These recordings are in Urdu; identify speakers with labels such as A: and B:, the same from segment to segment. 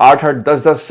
A: 8-8 10-10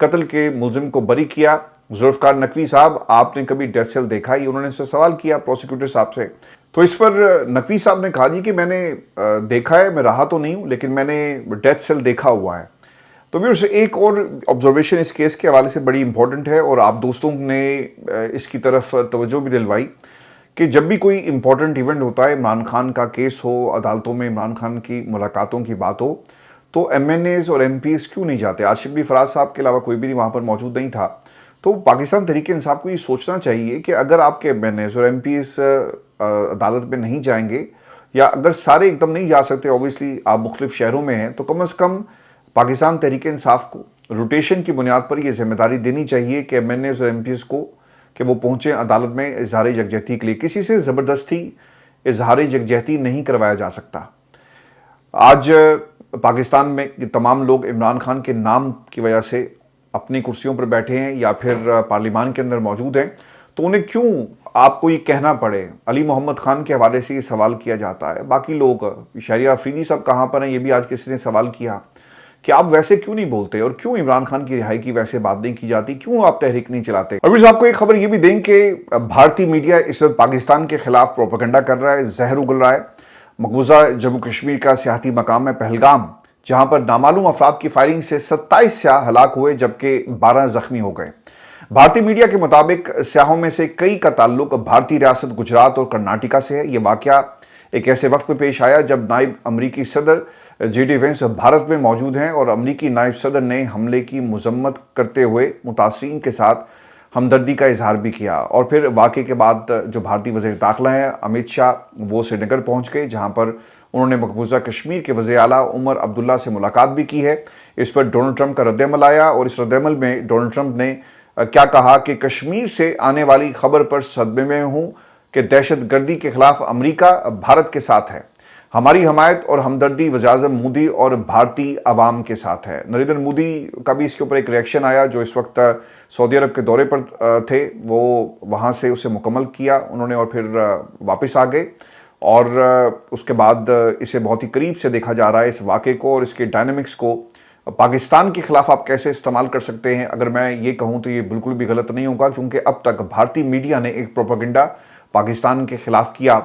A: قتل کے ملزم کو بری کیا۔ ذوالفقار نقوی صاحب، آپ نے کبھی ڈیتھ سیل دیکھا؟ یہ انہوں نے سے سوال کیا پروسیکیوٹر صاحب سے۔ تو اس پر نقوی صاحب نے کہا جی کہ میں نے دیکھا ہے، میں رہا تو نہیں ہوں لیکن میں نے ڈیتھ سیل دیکھا ہوا ہے۔ تو ویورز، ایک اور آبزرویشن اس کیس کے حوالے سے بڑی امپورٹنٹ ہے اور آپ دوستوں نے اس کی طرف توجہ بھی دلوائی کہ جب بھی کوئی امپورٹنٹ ایونٹ ہوتا ہے، عمران خان کا کیس ہو، عدالتوں میں عمران خان کی ملاقاتوں کی بات ہو، تو ایم این ایز اور ایم پی ایز کیوں نہیں جاتے؟ آج شبلی فراز صاحب کے علاوہ کوئی بھی وہاں پر موجود نہیں تھا۔ تو پاکستان تحریک انصاف کو یہ سوچنا چاہیے کہ اگر آپ کے ایم این ایز اور ایم پی ایز عدالت میں نہیں جائیں گے، یا اگر سارے ایک دم نہیں جا سکتے، اوبویسلی آپ مختلف شہروں میں ہیں، تو کم از کم پاکستان تحریک انصاف کو روٹیشن کی بنیاد پر یہ ذمہ داری دینی چاہیے کہ ایم این ایز اور ایم پی ایز کو کہ وہ پہنچیں عدالت میں اظہار یکجہتی کے لیے۔ کسی سے زبردستی اظہار یکجہتی نہیں کروایا جا سکتا۔ آج پاکستان میں تمام لوگ عمران خان کے نام کی وجہ سے اپنی کرسیوں پر بیٹھے ہیں یا پھر پارلیمان کے اندر موجود ہیں، تو انہیں کیوں آپ کو یہ کہنا پڑے؟ علی محمد خان کے حوالے سے یہ سوال کیا جاتا ہے، باقی لوگ، شہریہ آفریدی صاحب کہاں پر ہیں، یہ بھی آج کسی نے سوال کیا کہ آپ ویسے کیوں نہیں بولتے اور کیوں عمران خان کی رہائی کی ویسے بات نہیں کی جاتی، کیوں آپ تحریک نہیں چلاتے؟ اور پھر آپ کو ایک خبر یہ بھی دیں کہ بھارتی میڈیا اس وقت پاکستان کے خلاف پروپیگنڈا کر رہا ہے، زہر اگل رہا ہے۔ مقبوضہ جموں کشمیر کا سیاحتی مقام ہے پہلگام، جہاں پر نامعلوم افراد کی فائرنگ سے 27 سیاح ہلاک ہوئے جبکہ 12 زخمی ہو گئے۔ بھارتی میڈیا کے مطابق سیاحوں میں سے کئی کا تعلق بھارتی ریاست گجرات اور کرناٹکا سے ہے۔ یہ واقعہ ایک ایسے وقت میں پیش آیا جب نائب امریکی صدر جے ڈی وینس بھارت میں موجود ہیں اور امریکی نائب صدر نے حملے کی مذمت کرتے ہوئے متاثرین کے ساتھ ہمدردی کا اظہار بھی کیا۔ اور پھر واقعے کے بعد جو بھارتی وزیر داخلہ ہیں امت شاہ، وہ سری نگر پہنچ گئے، جہاں پر انہوں نے مقبوضہ کشمیر کے وزیر اعلیٰ عمر عبداللہ سے ملاقات بھی کی ہے۔ اس پر ڈونلڈ ٹرمپ کا رد عمل آیا اور اس رد عمل میں ڈونلڈ ٹرمپ نے کیا کہا کہ کشمیر سے آنے والی خبر پر صدمے میں ہوں کہ دہشت گردی کے خلاف امریکہ بھارت کے ساتھ ہے، ہماری حمایت اور ہمدردی وزیر اعظم مودی اور بھارتی عوام کے ساتھ ہے۔ نریندر مودی کا بھی اس کے اوپر ایک ریئیکشن آیا، جو اس وقت سعودی عرب کے دورے پر تھے، وہ وہاں سے اسے مکمل کیا انہوں نے اور پھر واپس آ گئے، اور اس کے بعد اسے بہت ہی قریب سے دیکھا جا رہا ہے اس واقعے کو اور اس کے ڈائنامکس کو پاکستان کے خلاف آپ کیسے استعمال کر سکتے ہیں۔ اگر میں یہ کہوں تو یہ بالکل بھی غلط نہیں ہوگا، کیونکہ اب تک بھارتی میڈیا نے ایک پروپیگنڈا پاکستان کے خلاف کیا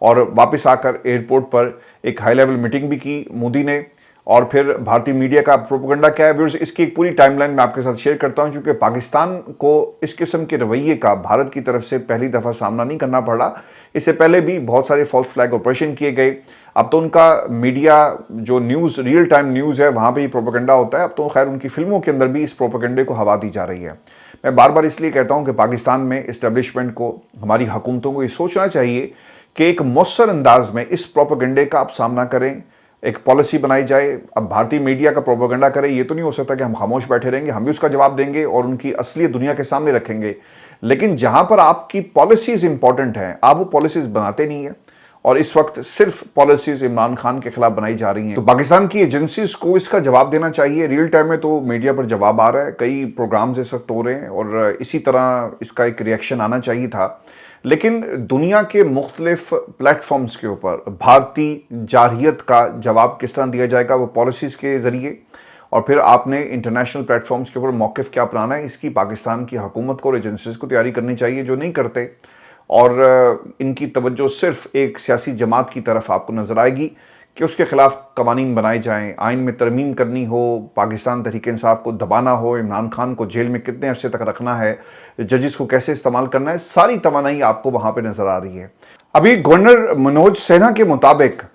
A: اور واپس آ کر ایئرپورٹ پر ایک ہائی لیول میٹنگ بھی کی مودی نے، اور پھر بھارتی میڈیا کا پروپیگنڈا کیا ہے، ویورز اس کی ایک پوری ٹائم لائن میں آپ کے ساتھ شیئر کرتا ہوں، کیونکہ پاکستان کو اس قسم کے رویے کا بھارت کی طرف سے پہلی دفعہ سامنا نہیں کرنا پڑا۔ اس سے پہلے بھی بہت سارے فالس فلیگ آپریشن کیے گئے۔ اب تو ان کا میڈیا جو نیوز، ریئل ٹائم نیوز ہے، وہاں پہ یہ پروپیگنڈا ہوتا ہے۔ اب تو خیر ان کی فلموں کے اندر بھی اس پروپیگنڈے کو ہوا دی جا رہی ہے۔ میں بار بار اس لیے کہتا ہوں کہ پاکستان میں اسٹیبلشمنٹ کو، ہماری حکومتوں کو یہ سوچنا چاہیے کہ ایک مؤثر انداز میں اس پروپیگنڈے کا آپ سامنا کریں، ایک پالیسی بنائی جائے۔ اب بھارتی میڈیا کا پروپیگنڈا کرے، یہ تو نہیں ہو سکتا کہ ہم خاموش بیٹھے رہیں گے، ہم بھی اس کا جواب دیں گے اور ان کی اصلیت دنیا کے سامنے رکھیں گے، لیکن جہاں پر آپ کی پالیسیز امپورٹنٹ ہیں، آپ وہ پالیسیز بناتے نہیں ہیں، اور اس وقت صرف پالیسیز عمران خان کے خلاف بنائی جا رہی ہیں۔ تو پاکستان کی ایجنسیز کو اس کا جواب دینا چاہیے۔ ریئل ٹائم میں تو میڈیا پر جواب آ رہا ہے، کئی پروگرامز اس وقت ہو رہے ہیں اور اسی طرح اس کا ایک ریئیکشن آنا چاہیے تھا، لیکن دنیا کے مختلف پلیٹ فارمز کے اوپر بھارتی جارحیت کا جواب کس طرح دیا جائے گا، وہ پالیسیز کے ذریعے، اور پھر آپ نے انٹرنیشنل پلیٹ فارمز کے اوپر موقف کیا اپنانا ہے، اس کی پاکستان کی حکومت کو اور ایجنسیز کو تیاری کرنی چاہیے، جو نہیں کرتے، اور ان کی توجہ صرف ایک سیاسی جماعت کی طرف آپ کو نظر آئے گی کہ اس کے خلاف قوانین بنائے جائیں، آئین میں ترمیم کرنی ہو، پاکستان تحریک انصاف کو دبانا ہو، عمران خان کو جیل میں کتنے عرصے تک رکھنا ہے، ججز کو کیسے استعمال کرنا ہے، ساری توانائی آپ کو وہاں پہ نظر آ رہی ہے۔ ابھی گورنر منوج سنہا کے مطابق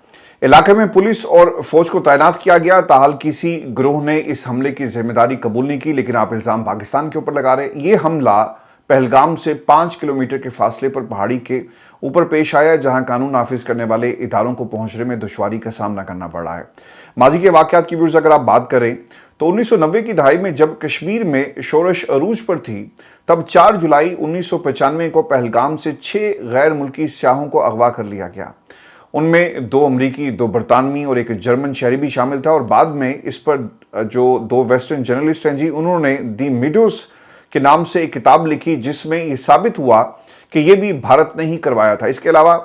A: علاقے میں پولیس اور فوج کو تعینات کیا گیا، تاحال کسی گروہ نے اس حملے کی ذمہ داری قبول نہیں کی، لیکن آپ الزام پاکستان کے اوپر لگا رہے ہیں۔ یہ حملہ پہلگام سے 5 کلومیٹر کے فاصلے پر پہاڑی کے اوپر پیش آیا، جہاں قانون نافذ کرنے والے اداروں کو پہنچنے میں دشواری کا سامنا کرنا پڑ رہا ہے۔ ماضی کے واقعات کی ویورز اگر آپ بات کریں تو 1990 کی دہائی میں جب کشمیر میں شورش عروج پر تھی، تب 4 جولائی 1995 کو پہلگام سے 6 غیر ملکی سیاحوں کو اغوا کر لیا گیا۔ ان میں 2 امریکی، 2 برطانوی اور ایک جرمن شہری بھی شامل تھا، اور بعد میں اس پر جو 2 ویسٹرن جرنلسٹ ہیں جی، انہوں نے دی میڈوز کے نام سے ایک کتاب لکھی، جس میں یہ ثابت ہوا کہ یہ بھی بھارت نے ہی کروایا تھا۔ اس کے علاوہ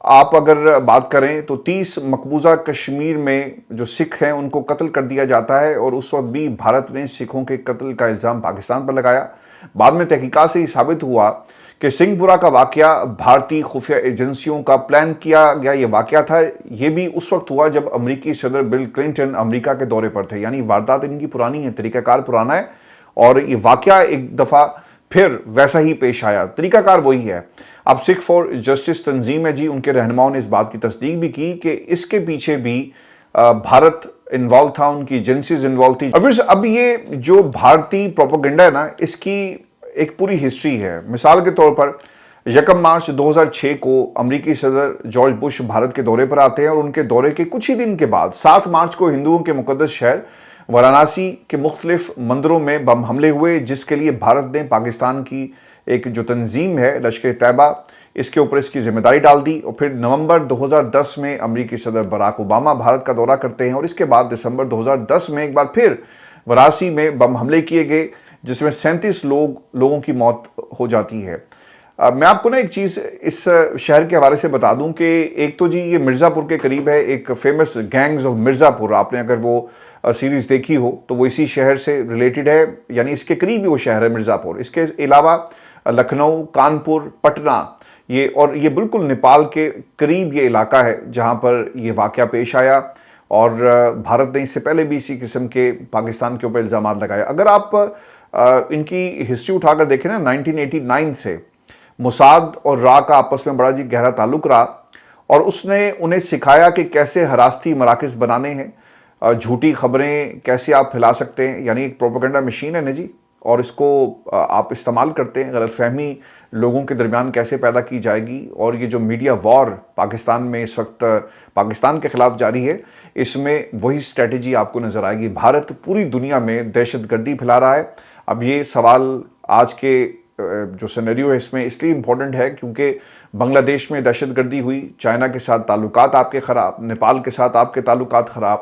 A: آپ اگر بات کریں تو 30 مقبوضہ کشمیر میں جو سکھ ہیں ان کو قتل کر دیا جاتا ہے، اور اس وقت بھی بھارت نے سکھوں کے قتل کا الزام پاکستان پر لگایا۔ بعد میں تحقیقات سے یہ ثابت ہوا کہ سنگھ پورہ کا واقعہ بھارتی خفیہ ایجنسیوں کا پلان کیا گیا یہ واقعہ تھا۔ یہ بھی اس وقت ہوا جب امریکی صدر بل کلنٹن امریکہ کے دورے پر تھے، یعنی واردات ان کی پرانی ہے، طریقہ کار پرانا ہے، اور یہ واقعہ ایک دفعہ پھر ویسا ہی پیش آیا، طریقہ کار وہی ہے۔ اب سکھ فار جسٹس تنظیم ہے جی، ان کے رہنماؤں نے اس بات کی تصدیق بھی کی کہ اس کے پیچھے بھی بھارت انوالو تھا، ان کی ایجنسیز انوالو تھی۔ اب یہ جو بھارتی پروپیگنڈا ہے نا، اس کی ایک پوری ہسٹری ہے۔ مثال کے طور پر 1 مارچ 2006 کو امریکی صدر جارج بش بھارت کے دورے پر آتے ہیں، اور ان کے دورے کے کچھ ہی دن کے بعد 7 مارچ کو ہندوؤں کے مقدس شہر وارانسی کے مختلف مندروں میں بم حملے ہوئے، جس کے لیے بھارت نے پاکستان کی ایک جو تنظیم ہے لشکر طیبہ، اس کے اوپر اس کی ذمہ داری ڈال دی۔ اور پھر نومبر 2010 میں امریکی صدر باراک اوباما بھارت کا دورہ کرتے ہیں، اور اس کے بعد دسمبر 2010 میں ایک بار پھر وارانسی میں بم حملے کیے گئے، جس میں 37 لوگوں کی موت ہو جاتی ہے۔ میں آپ کو نا ایک چیز اس شہر کے حوالے سے بتا دوں کہ ایک تو جی یہ مرزا پور کے قریب ہے، ایک فیمس گینگز آف مرزا پور، آپ نے اگر وہ سیریز دیکھی ہو تو وہ اسی شہر سے ریلیٹڈ ہے، یعنی اس کے قریب ہی وہ شہر ہے مرزا پور۔ اس کے علاوہ لکھنؤ، کانپور، پٹنہ، یہ بالکل نیپال کے قریب یہ علاقہ ہے جہاں پر یہ واقعہ پیش آیا، اور بھارت نے اس سے پہلے بھی اسی قسم کے پاکستان کے اوپر الزامات لگائے۔ اگر آپ ان کی ہسٹری اٹھا کر دیکھیں نا، 1989 سے موساد اور را کا آپس میں بڑا جی گہرا تعلق رہا، اور اس نے انہیں سکھایا کہ کیسے حراستی مراکز بنانے ہیں، جھوٹی خبریں کیسے آپ پھیلا سکتے ہیں، یعنی ایک پروپیگنڈا مشین ہے نا جی، اور اس کو آپ استعمال کرتے ہیں، غلط فہمی لوگوں کے درمیان کیسے پیدا کی جائے گی۔ اور یہ جو میڈیا وار پاکستان میں اس وقت پاکستان کے خلاف جاری ہے، اس میں وہی اسٹریٹجی آپ کو نظر آئے گی۔ بھارت پوری دنیا میں دہشت گردی پھیلا رہا ہے۔ اب یہ سوال آج کے جو سینیریو ہے اس میں اس لیے امپورٹنٹ ہے کیونکہ بنگلہ دیش میں دہشت گردی ہوئی، چائنا کے ساتھ تعلقات آپ کے خراب، نیپال کے ساتھ آپ کے تعلقات خراب،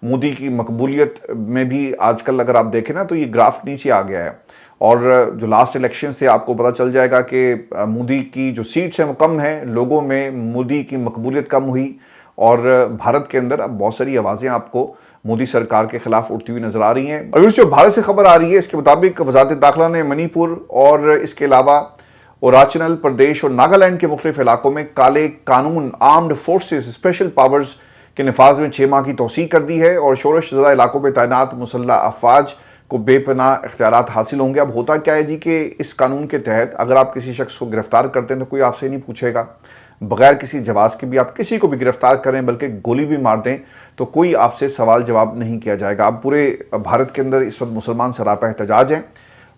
A: مودی کی مقبولیت میں بھی آج کل اگر آپ دیکھیں نا تو یہ گراف نیچے آ گیا ہے، اور جو لاسٹ الیکشن سے آپ کو پتہ چل جائے گا کہ مودی کی جو سیٹس ہیں وہ کم ہیں، لوگوں میں مودی کی مقبولیت کم ہوئی، اور بھارت کے اندر اب بہت ساری آوازیں آپ کو مودی سرکار کے خلاف اٹھتی ہوئی نظر آ رہی ہیں۔ اور جو بھارت سے خبر آ رہی ہے اس کے مطابق وزارت داخلہ نے منی پور اور اس کے علاوہ اروناچل پردیش اور ناگالینڈ کے مختلف علاقوں میں کالے قانون آرمڈ فورسز اسپیشل پاورز کے نفاذ میں 6 ماہ کی توسیع کر دی ہے، اور شورش زدہ علاقوں میں تعینات مسلح افواج کو بے پناہ اختیارات حاصل ہوں گے۔ اب ہوتا کیا ہے جی کہ اس قانون کے تحت اگر آپ کسی شخص کو گرفتار کرتے ہیں تو کوئی آپ سے نہیں پوچھے گا، بغیر کسی جواز کے بھی آپ کسی کو بھی گرفتار کریں، بلکہ گولی بھی مار دیں تو کوئی آپ سے سوال جواب نہیں کیا جائے گا۔ اب پورے بھارت کے اندر اس وقت مسلمان سراپا احتجاج ہیں،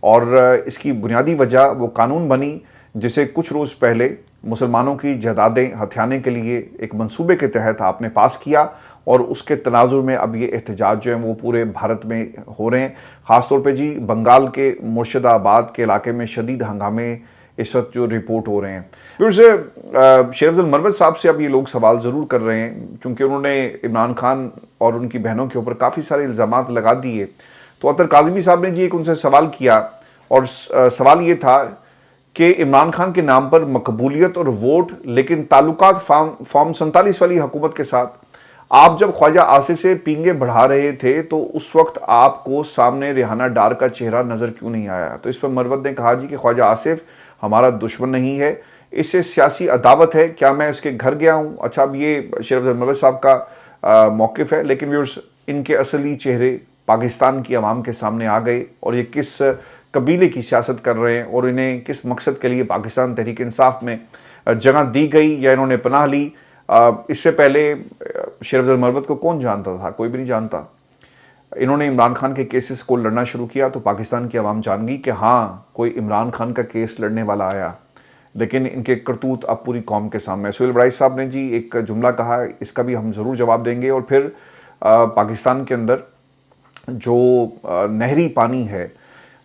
A: اور اس کی بنیادی وجہ وہ قانون بنی جسے کچھ روز پہلے مسلمانوں کی جائیدادیں ہتھیانے کے لیے ایک منصوبے کے تحت آپ نے پاس کیا، اور اس کے تناظر میں اب یہ احتجاج جو ہیں وہ پورے بھارت میں ہو رہے ہیں۔ خاص طور پہ جی بنگال کے مرشد آباد کے علاقے میں شدید ہنگامے اس وقت جو رپورٹ ہو رہے ہیں۔ پھر سے شیر افضل مروت صاحب سے اب یہ لوگ سوال ضرور کر رہے ہیں، چونکہ انہوں نے عمران خان اور ان کی بہنوں کے اوپر کافی سارے الزامات لگا دیے، تو اطہر کاظمی صاحب نے جی ایک ان سے سوال کیا، اور سوال یہ تھا کہ عمران خان کے نام پر مقبولیت اور ووٹ، لیکن تعلقات فارم 47 والی حکومت کے ساتھ، آپ جب خواجہ آصف سے پینگے بڑھا رہے تھے تو اس وقت آپ کو سامنے ریحانہ ڈار کا چہرہ نظر کیوں نہیں آیا؟ تو اس پر مروت نے کہا جی کہ خواجہ آصف ہمارا دشمن نہیں ہے، اس سے سیاسی عداوت ہے، کیا میں اس کے گھر گیا ہوں؟ اچھا، اب یہ شیر افضل مروت صاحب کا موقف ہے، لیکن ویورز ان کے اصلی چہرے پاکستان کی عوام کے سامنے آ گئے، اور یہ کس قبیلے کی سیاست کر رہے ہیں، اور انہیں کس مقصد کے لیے پاکستان تحریک انصاف میں جگہ دی گئی یا انہوں نے پناہ لی۔ اس سے پہلے شیر افضل مروت کو کون جانتا تھا؟ کوئی بھی نہیں جانتا۔ انہوں نے عمران خان کے کیسز کو لڑنا شروع کیا تو پاکستان کی عوام جان گئی کہ ہاں کوئی عمران خان کا کیس لڑنے والا آیا، لیکن ان کے کرتوت اب پوری قوم کے سامنے۔ سہیل وڑائی صاحب نے جی ایک جملہ کہا، اس کا بھی ہم ضرور جواب دیں گے، اور پھر پاکستان کے اندر جو نہری پانی ہے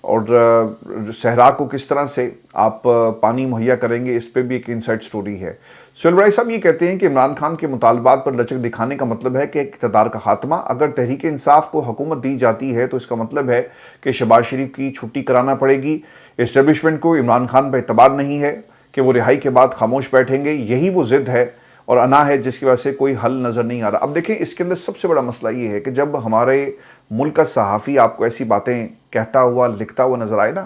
A: اور صحرا کو کس طرح سے آپ پانی مہیا کریں گے، اس پہ بھی ایک انسائٹ سٹوری ہے۔ سہیل وڑائی صاحب یہ کہتے ہیں کہ عمران خان کے مطالبات پر لچک دکھانے کا مطلب ہے کہ اقتدار کا خاتمہ، اگر تحریک انصاف کو حکومت دی جاتی ہے تو اس کا مطلب ہے کہ شہباز شریف کی چھٹی کرانا پڑے گی۔ اسٹیبلشمنٹ کو عمران خان پہ اعتبار نہیں ہے کہ وہ رہائی کے بعد خاموش بیٹھیں گے، یہی وہ ضد ہے، اور انا ہے جس کی وجہ سے کوئی حل نظر نہیں آ رہا۔ اب دیکھیں اس کے اندر سب سے بڑا مسئلہ یہ ہے کہ جب ہمارے ملک کا صحافی آپ کو ایسی باتیں کہتا ہوا لکھتا ہوا نظر آئے نا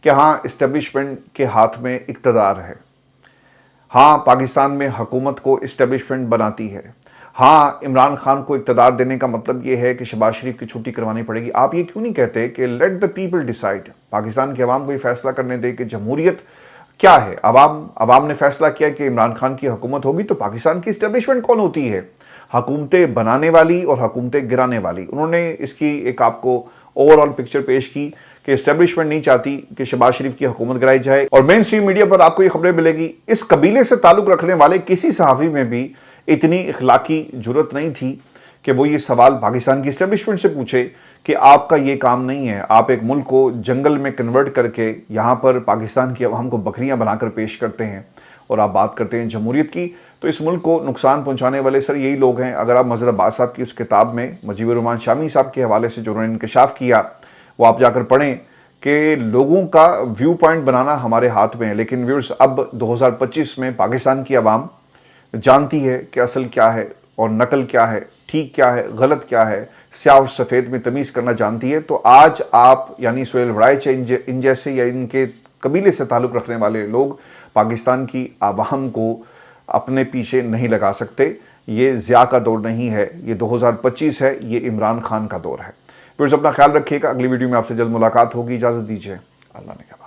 A: کہ ہاں اسٹیبلشمنٹ کے ہاتھ میں اقتدار ہے، ہاں پاکستان میں حکومت کو اسٹیبلشمنٹ بناتی ہے، ہاں عمران خان کو اقتدار دینے کا مطلب یہ ہے کہ شہباز شریف کی چھٹی کروانی پڑے گی، آپ یہ کیوں نہیں کہتے کہ let the people decide, Pakistan کے عوام کو یہ فیصلہ کرنے دے کہ جمہوریت کیا ہے؟ عوام نے فیصلہ کیا کہ عمران خان کی حکومت ہوگی تو پاکستان کی اسٹیبلشمنٹ کون ہوتی ہے؟ حکومتیں بنانے والی اور حکومتیں گرانے والی۔ انہوں نے اس کی ایک آپ کو اوور آل پکچر پیش کی کہ اسٹیبلشمنٹ نہیں چاہتی کہ شہباز شریف کی حکومت گرائی جائے، اور مین سٹریم میڈیا پر آپ کو یہ خبریں ملے گی اس قبیلے سے تعلق رکھنے والے کسی صحافی میں بھی اتنی اخلاقی جرت نہیں تھی کہ وہ یہ سوال پاکستان کی اسٹیبلشمنٹ سے پوچھے کہ آپ کا یہ کام نہیں ہے، آپ ایک ملک کو جنگل میں کنورٹ کر کے یہاں پر پاکستان کی عوام کو بکریاں بنا کر پیش کرتے ہیں اور آپ بات کرتے ہیں جمہوریت کی، تو اس ملک کو نقصان پہنچانے والے سر یہی لوگ ہیں۔ اگر آپ مظہر عباس صاحب کی اس کتاب میں مجیب الرحمان شامی صاحب کے حوالے سے جو انہوں نے انکشاف کیا وہ آپ جا کر پڑھیں کہ لوگوں کا ویو پوائنٹ بنانا ہمارے ہاتھ میں ہے، لیکن ویورز اب 2025 میں پاکستان کی عوام جانتی ہے کہ اصل کیا ہے اور نقل کیا ہے، ٹھیک کیا ہے، غلط کیا ہے، سیاہ اور سفید میں تمیز کرنا جانتی ہے۔ تو آج آپ یعنی سہیل وڑائچ ان جیسے یا ان کے قبیلے سے تعلق رکھنے والے لوگ پاکستان کی عوام کو اپنے پیچھے نہیں لگا سکتے۔ یہ ضیاء کا دور نہیں ہے، یہ 2025 ہے، یہ عمران خان کا دور ہے۔ پھر اپنا خیال رکھیے گا، اگلی ویڈیو میں آپ سے جلد ملاقات ہوگی، اجازت دیجیے، اللہ نے کہا۔